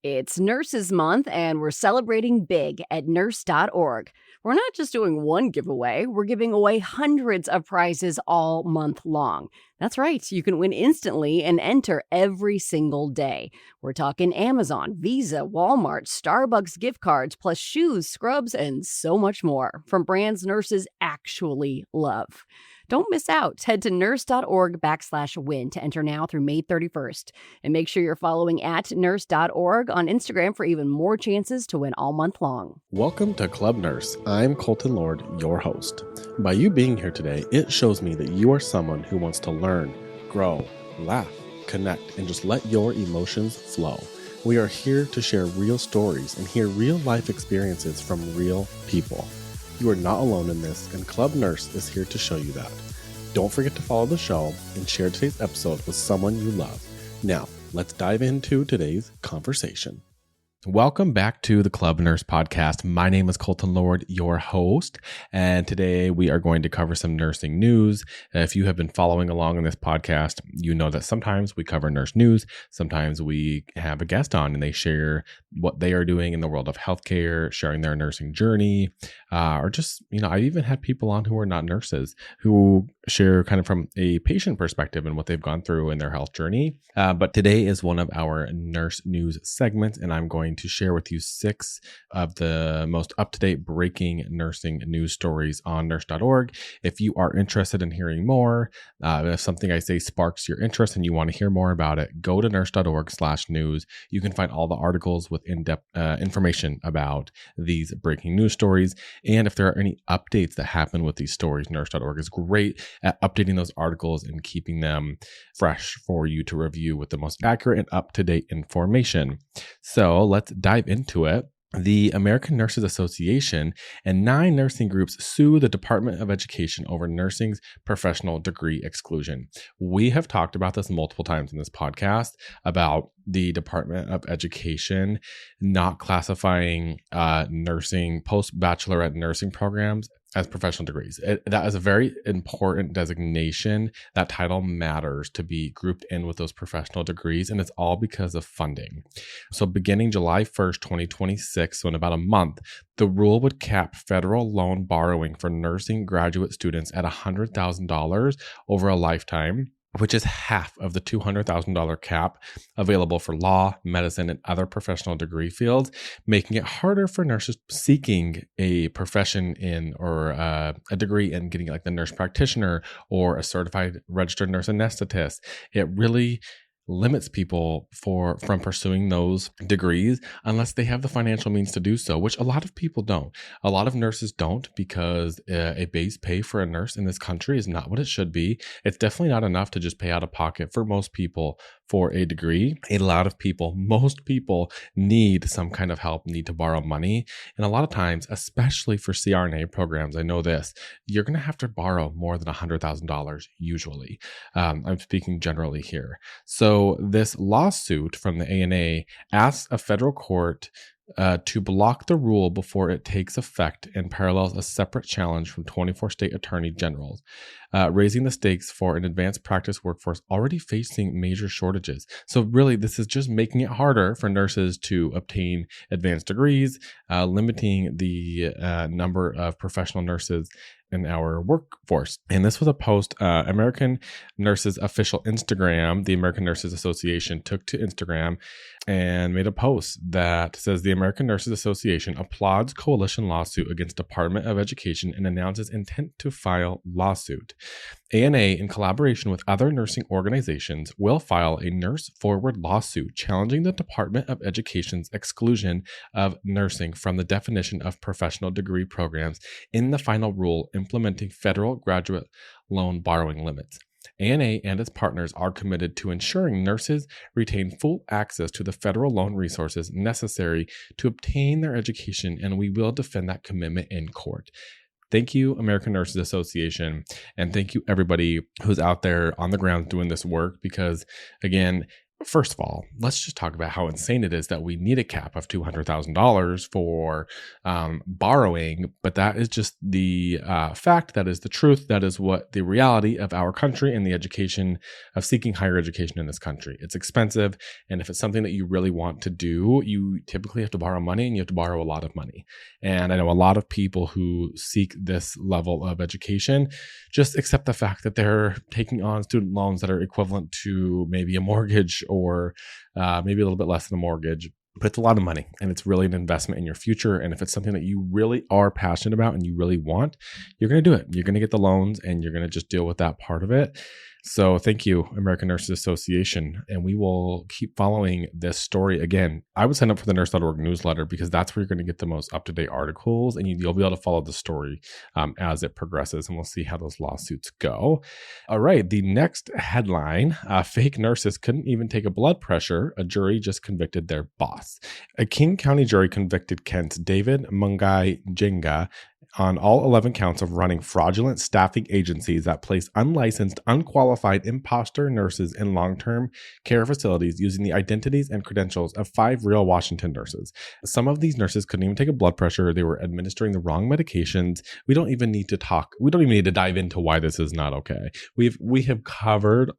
It's Nurses Month, and we're celebrating big at Nurse.org. We're not just doing one giveaway, we're giving away hundreds of prizes all month long. That's right, you can win instantly and enter every single day. We're talking Amazon, Visa, Walmart, Starbucks gift cards, plus shoes, scrubs, and so much more from brands nurses actually love. Don't miss out. Head to nurse.org/win to enter now through May 31st. And make sure you're following at nurse.org on Instagram for even more chances to win all month long. Welcome to Club Nurse. I'm Colton Lord, your host. By you being here today, it shows me that you are someone who wants to learn, grow, laugh, connect, and just let your emotions flow. We are here to share real stories and hear real life experiences from real people. You are not alone in this, and Club Nurse is here to show you that. Don't forget to follow the show and share today's episode with someone you love. Now, let's dive into today's conversation. Welcome back to the Club Nurse Podcast. My name is Colton Lord, your host, and today we are going to cover some nursing news. If you have been following along in this podcast, you know that sometimes we cover nurse news, sometimes we have a guest on and they share what they are doing in the world of healthcare, sharing their nursing journey, or just, I've even had people on who are not nurses who share kind of from a patient perspective and what they've gone through in their health journey. But today is one of our nurse news segments, and I'm going to share with you 6 of the most up-to-date breaking nursing news stories on Nurse.org. If you are interested in hearing more, if something I say sparks your interest and you want to hear more about it, go to Nurse.org/news. You can find all the articles with in-depth information about these breaking news stories. And if there are any updates that happen with these stories, Nurse.org is great at updating those articles and keeping them fresh for you to review with the most accurate and up-to-date information. So let's dive into it. The American Nurses Association and 9 nursing groups sue the Department of Education over nursing's professional degree exclusion. We have talked about this multiple times in this podcast about the Department of Education not classifying nursing, post-bachelorette nursing programs as professional degrees. That is a very important designation. That title matters to be grouped in with those professional degrees, and it's all because of funding. So beginning July 1st, 2026, so in about a month, the rule would cap federal loan borrowing for nursing graduate students at $100,000 over a lifetime, which is half of the $200,000 cap available for law, medicine, and other professional degree fields, making it harder for nurses seeking a profession in or a degree in getting like the nurse practitioner or a certified registered nurse anesthetist. It really limits people from pursuing those degrees unless they have the financial means to do so, which a lot of people don't. A lot of nurses don't because a base pay for a nurse in this country is not what it should be. It's definitely not enough to just pay out of pocket for most people for a degree. A lot of people, most people need some kind of help, need to borrow money. And a lot of times, especially for CRNA programs, I know this, you're going to have to borrow more than $100,000 usually. I'm speaking generally here. So this lawsuit from the ANA asks a federal court to block the rule before it takes effect and parallels a separate challenge from 24 state attorney generals, raising the stakes for an advanced practice workforce already facing major shortages. So really, this is just making it harder for nurses to obtain advanced degrees, limiting the number of professional nurses in our workforce. And this was a post American Nurses official Instagram, the American Nurses Association, took to Instagram and made a post that says the American Nurses Association applauds coalition lawsuit against Department of Education and announces intent to file lawsuit. ANA, in collaboration with other nursing organizations, will file a nurse-forward lawsuit challenging the Department of Education's exclusion of nursing from the definition of professional degree programs in the final rule implementing federal graduate loan borrowing limits. ANA and its partners are committed to ensuring nurses retain full access to the federal loan resources necessary to obtain their education, and we will defend that commitment in court. Thank you, American Nurses Association, and thank you everybody who's out there on the ground doing this work because, again, First of all, let's just talk about how insane it is that we need a cap of $200,000 for borrowing. But that is just the fact. That is the truth. That is what the reality of our country and the education of seeking higher education in this country. It's expensive. And if it's something that you really want to do, you typically have to borrow money, and you have to borrow a lot of money. And I know a lot of people who seek this level of education just accept the fact that they're taking on student loans that are equivalent to maybe a mortgage or maybe a little bit less than a mortgage. But it's a lot of money, and it's really an investment in your future. And if it's something that you really are passionate about and you really want, you're going to do it. You're going to get the loans, and you're going to just deal with that part of it. So thank you, American Nurses Association. And we will keep following this story. Again, I would sign up for the Nurse.org newsletter, because that's where you're going to get the most up-to-date articles, and you'll be able to follow the story as it progresses, and we'll see how those lawsuits go. All right, the next headline, fake nurses couldn't even take a blood pressure. A jury just convicted their boss. A King County jury convicted Kent's David Mungai Jenga on all 11 counts of running fraudulent staffing agencies that place unlicensed, unqualified imposter nurses in long-term care facilities using the identities and credentials of 5 real Washington nurses. Some of these nurses couldn't even take a blood pressure. They were administering the wrong medications. We don't even need to dive into why this is not okay. We have covered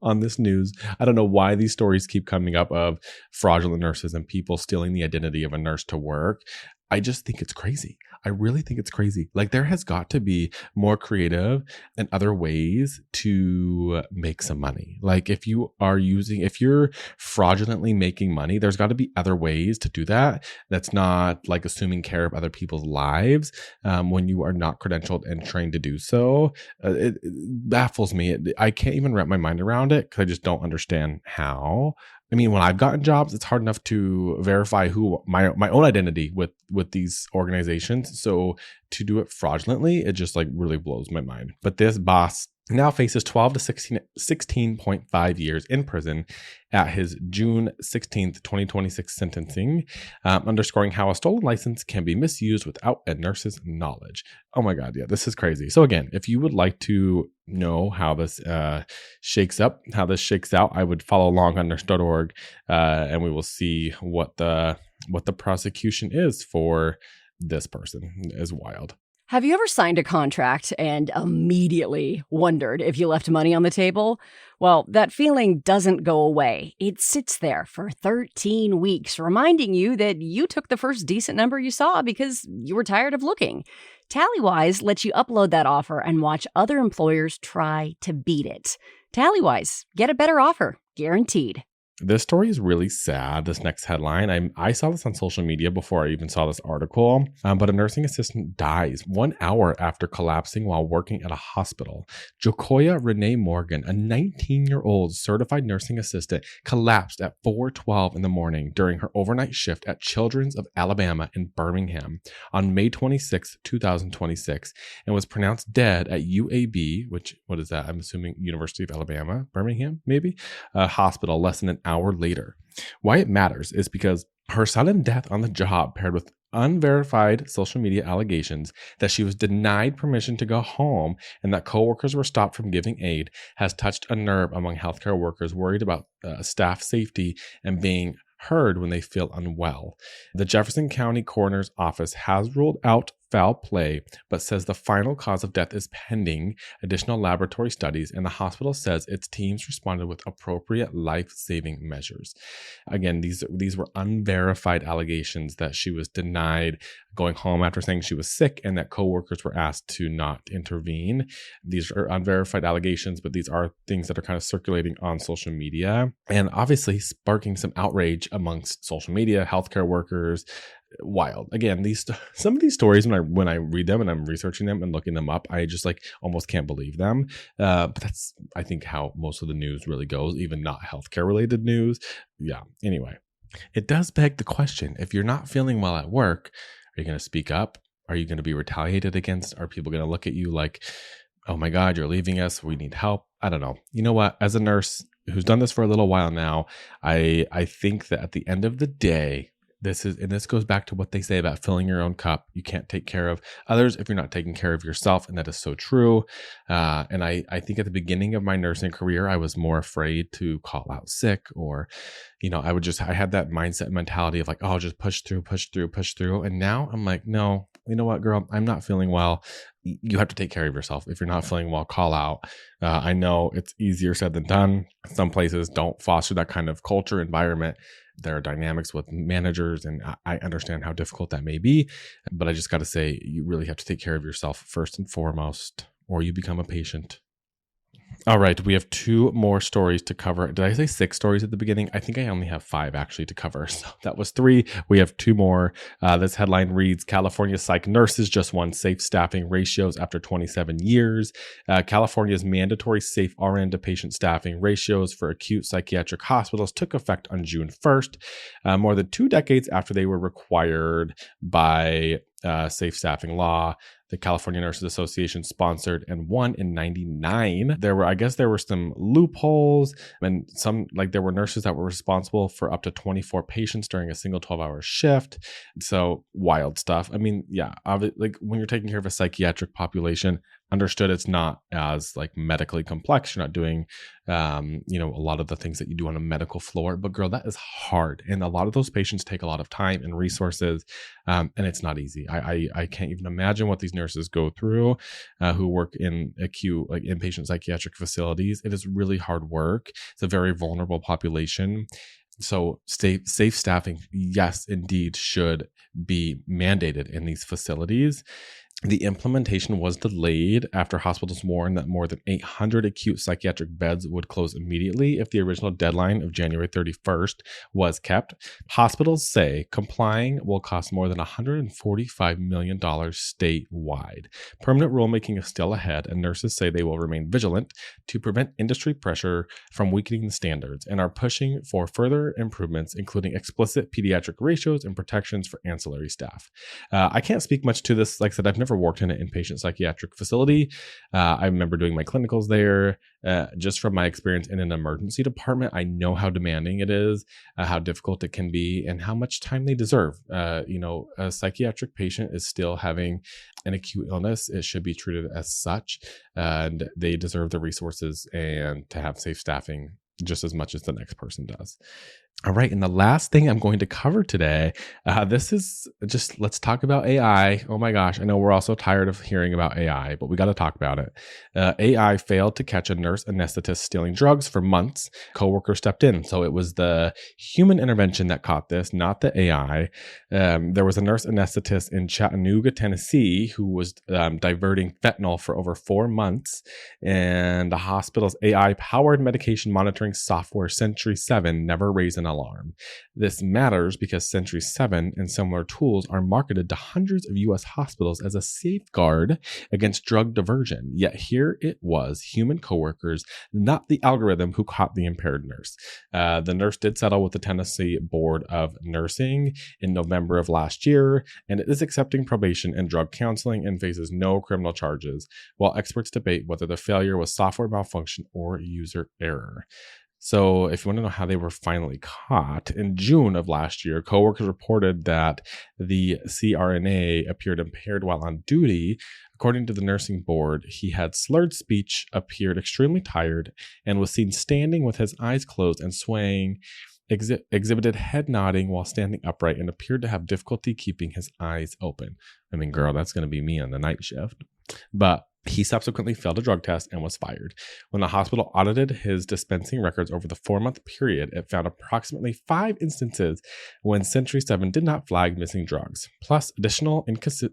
on this news. I don't know why these stories keep coming up of fraudulent nurses and people stealing the identity of a nurse to work. I just think it's crazy. I really think it's crazy. Like, there has got to be more creative and other ways to make some money. Like, if you're fraudulently making money, there's got to be other ways to do that. That's not like assuming care of other people's lives when you are not credentialed and trained to do so. It baffles me. I can't even wrap my mind around it, because I just don't understand how. I mean, when I've gotten jobs, it's hard enough to verify who my own identity with these organizations. So to do it fraudulently, it just like really blows my mind. But this boss now faces 12 to 16.5 years in prison at his June 16th, 2026 sentencing, underscoring how a stolen license can be misused without a nurse's knowledge. Oh my God, yeah, this is crazy. So again, if you would like to know how this shakes out, I would follow along on Nurse.org, and we will see what the prosecution is for this person. Is wild. Have you ever signed a contract and immediately wondered if you left money on the table? Well, that feeling doesn't go away. It sits there for 13 weeks, reminding you that you took the first decent number you saw because you were tired of looking. Tallywise lets you upload that offer and watch other employers try to beat it. Tallywise, get a better offer, guaranteed. This story is really sad, this next headline. I saw this on social media before I even saw this article, but a nursing assistant dies 1 hour after collapsing while working at a hospital. Joquia Renee Morgan, a 19-year-old certified nursing assistant, collapsed at 4:12 in the morning during her overnight shift at Children's of Alabama in Birmingham on May 26, 2026, and was pronounced dead at UAB, what is that? I'm assuming University of Alabama, Birmingham, maybe? Hospital less than an hour later. Why it matters is because her sudden death on the job, paired with unverified social media allegations that she was denied permission to go home and that coworkers were stopped from giving aid, has touched a nerve among healthcare workers worried about staff safety and being heard when they feel unwell. The Jefferson County Coroner's Office has ruled out foul play, but says the final cause of death is pending additional laboratory studies, and the hospital says its teams responded with appropriate life-saving measures. Again, these were unverified allegations that she was denied going home after saying she was sick and that coworkers were asked to not intervene. These are unverified allegations, but these are things that are kind of circulating on social media and obviously sparking some outrage amongst social media, healthcare workers. Wild. Again, some of these stories, when I read them and I'm researching them and looking them up, I just like almost can't believe them. But that's, I think, how most of the news really goes, even not healthcare related news. Yeah. Anyway, it does beg the question: if you're not feeling well at work, are you going to speak up? Are you going to be retaliated against? Are people going to look at you like, "Oh my God, you're leaving us. We need help"? I don't know. You know what? As a nurse who's done this for a little while now, I think that at the end of the day, this goes back to what they say about filling your own cup. You can't take care of others if you're not taking care of yourself. And that is so true. And I think at the beginning of my nursing career, I was more afraid to call out sick, or, I had that mindset mentality of like, oh, just push through. And now I'm like, no, you know what, girl, I'm not feeling well. You have to take care of yourself. If you're not feeling well, call out. I know it's easier said than done. Some places don't foster that kind of culture environment. There are dynamics with managers, and I understand how difficult that may be. But I just got to say, you really have to take care of yourself first and foremost, or you become a patient. All right, we have 2 more stories to cover. Did I say 6 stories at the beginning? I think I only have 5 actually to cover. So that was 3. We have 2 more. This headline reads, California psych nurses just won safe staffing ratios after 27 years. California's mandatory safe RN to patient staffing ratios for acute psychiatric hospitals took effect on June 1st, more than 2 decades after they were required by safe staffing law. The California Nurses Association sponsored and won in 99. There were some loopholes, and there were nurses that were responsible for up to 24 patients during a single 12-hour shift. So wild stuff. I mean, yeah, like when you're taking care of a psychiatric population, understood it's not as like medically complex. You're not doing, a lot of the things that you do on a medical floor. But girl, that is hard, and a lot of those patients take a lot of time and resources, and it's not easy. I can't even imagine what these nurses go through, who work in acute, like inpatient psychiatric facilities. It is really hard work. It's a very vulnerable population. So safe staffing, yes, indeed, should be mandated in these facilities. The implementation was delayed after hospitals warned that more than 800 acute psychiatric beds would close immediately if the original deadline of January 31st was kept. Hospitals say complying will cost more than $145 million statewide. Permanent rulemaking is still ahead, and nurses say they will remain vigilant to prevent industry pressure from weakening the standards and are pushing for further improvements, including explicit pediatric ratios and protections for ancillary staff. I can't speak much to this. Like I said, I've never worked in an inpatient psychiatric facility. I remember doing my clinicals there. Just from my experience in an emergency department, I know how demanding it is, how difficult it can be, and how much time they deserve. A psychiatric patient is still having an acute illness. It should be treated as such, and they deserve the resources and to have safe staffing just as much as the next person does. All right. And the last thing I'm going to cover today, this is just, let's talk about AI. Oh my gosh. I know we're all so tired of hearing about AI, but we got to talk about it. AI failed to catch a nurse anesthetist stealing drugs for months. Coworker stepped in. So it was the human intervention that caught this, not the AI. There was a nurse anesthetist in Chattanooga, Tennessee, who was diverting fentanyl for over 4 months. And the hospital's AI-powered medication monitoring software, Sentry 7, never raised an alarm. This matters because Sentry 7 and similar tools are marketed to hundreds of U.S. hospitals as a safeguard against drug diversion. Yet here it was, human coworkers, not the algorithm, who caught the impaired nurse. The nurse did settle with the Tennessee Board of Nursing in November of last year, and it is accepting probation and drug counseling and faces no criminal charges, while experts debate whether the failure was software malfunction or user error. So if you want to know how they were finally caught, in June of last year, coworkers reported that the CRNA appeared impaired while on duty. According to the nursing board, he had slurred speech, appeared extremely tired, and was seen standing with his eyes closed and swaying, exhibited head nodding while standing upright, and appeared to have difficulty keeping his eyes open. I mean, girl, that's going to be me on the night shift. But he subsequently failed a drug test and was fired. When the hospital audited his dispensing records over the 4-month period, it found approximately 5 instances when Sentry 7 did not flag missing drugs, plus additional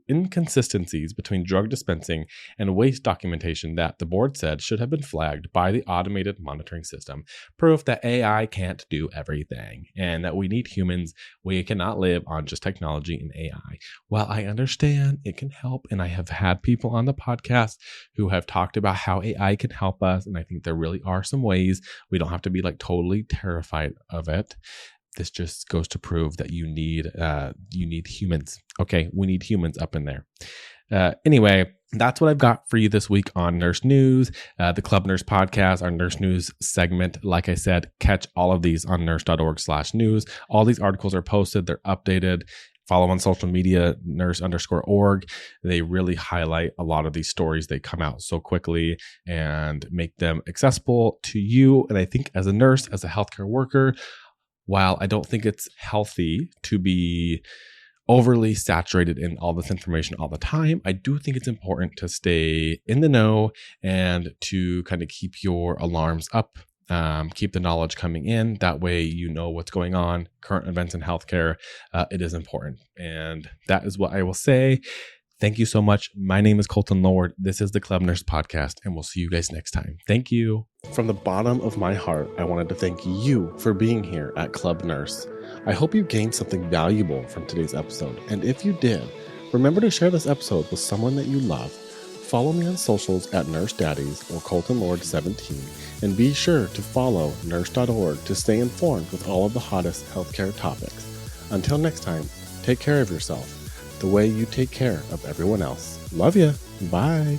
inconsistencies between drug dispensing and waste documentation that the board said should have been flagged by the automated monitoring system. Proof that AI can't do everything and that we need humans. We cannot live on just technology and AI. While I understand it can help, and I have had people on the podcast who have talked about how AI can help us, and I think there really are some ways. We don't have to be like totally terrified of it. this just goes to prove that you need humans. Okay, we need humans up in there. Anyway, that's what I've got for you this week on Nurse News, the Club Nurse podcast, our Nurse News segment. Like I said, catch all of these on nurse.org/news. All these articles are posted, they're updated. Follow on social media, nurse_org. They really highlight a lot of these stories. They come out so quickly and make them accessible to you. And I think as a nurse, as a healthcare worker, while I don't think it's healthy to be overly saturated in all this information all the time, I do think it's important to stay in the know and to kind of keep your alarms up, keep the knowledge coming in. That way, you know what's going on, current events in healthcare. It is important. And that is what I will say. Thank you so much. My name is Colton Lord. This is the Club Nurse podcast, and we'll see you guys next time. Thank you. From the bottom of my heart, I wanted to thank you for being here at Club Nurse. I hope you gained something valuable from today's episode. And if you did, remember to share this episode with someone that you love. Follow me on socials at Nurse Daddies or Colton Lord 17. And be sure to follow Nurse.org to stay informed with all of the hottest healthcare topics. Until next time, take care of yourself the way you take care of everyone else. Love ya. Bye.